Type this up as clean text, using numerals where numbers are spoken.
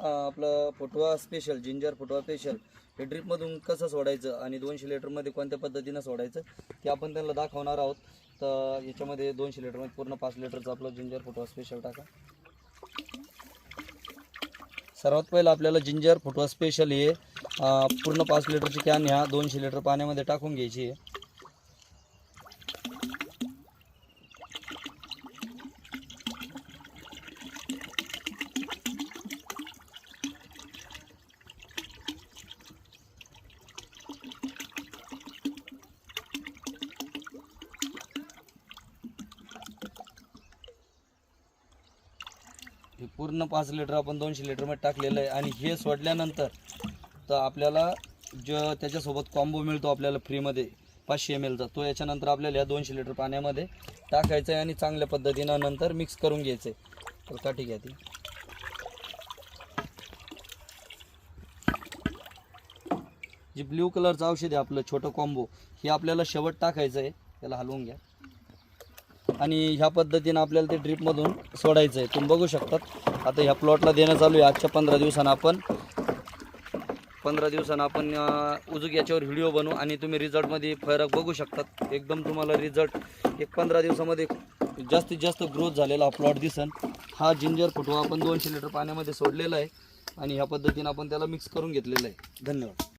आपलं फुटवा special, ginger फुटवा special हे ड्रीपमधून कसं सोडायचं आणि 200 लिटरमध्ये कोणत्या पद्धतीनं सोडायचं ते आपण त्यांना दाखवणार आहोत. तर याच्यामध्ये 200 लिटरमध्ये पूर्ण 5 लिटरचं आपलं जिंजर फुटवा स्पेशल टाका. सर्वात पहिलं आपल्याला जिंजर फुटवा स्पेशल हे पूर्ण 5 लिटरची कॅन ह्या 200 लिटर पाण्यामध्ये टाकून घ्यायची आहे. हे पूर्ण 5 लिटर आपण 200 लिटरमध्ये टाकलेलं आहे. आणि हे सोडल्यानंतर तर आपल्याला जो त्याच्यासोबत कॉम्बो मिळतो आपल्याला फ्रीमध्ये 500 ml चा, तो याच्यानंतर आपल्याला या 200 लिटर पाण्यामध्ये टाकायचं आहे आणि चांगल्या पद्धतीनं नंतर मिक्स करून घ्यायचं आहे. तर काठी घ्या ती. जी ब्ल्यू कलरचं औषध आहे आपलं छोटं कॉम्बो, हे आपल्याला शेवट टाकायचं आहे. त्याला हलवून घ्या आणि ह्या पद्धतीनं आपल्याला ते ड्रीपमधून सोडायचं आहे. तुम्ही बघू शकतात आता ह्या प्लॉटला देणं चालू आहे. आजच्या 15 दिवसांना आपण उजूक याच्यावर व्हिडिओ बनवू आणि तुम्ही रिझल्टमध्ये फरक बघू शकतात. एकदम तुम्हाला रिझल्ट 15 दिवसामध्ये जास्तीत जास्त ग्रोथ झालेला हा प्लॉट दिसन. हा जिंजर फुटवा आपण 200 लिटर पाण्यामध्ये सोडलेला आहे आणि ह्या पद्धतीनं आपण त्याला मिक्स करून घेतलेलं आहे. धन्यवाद.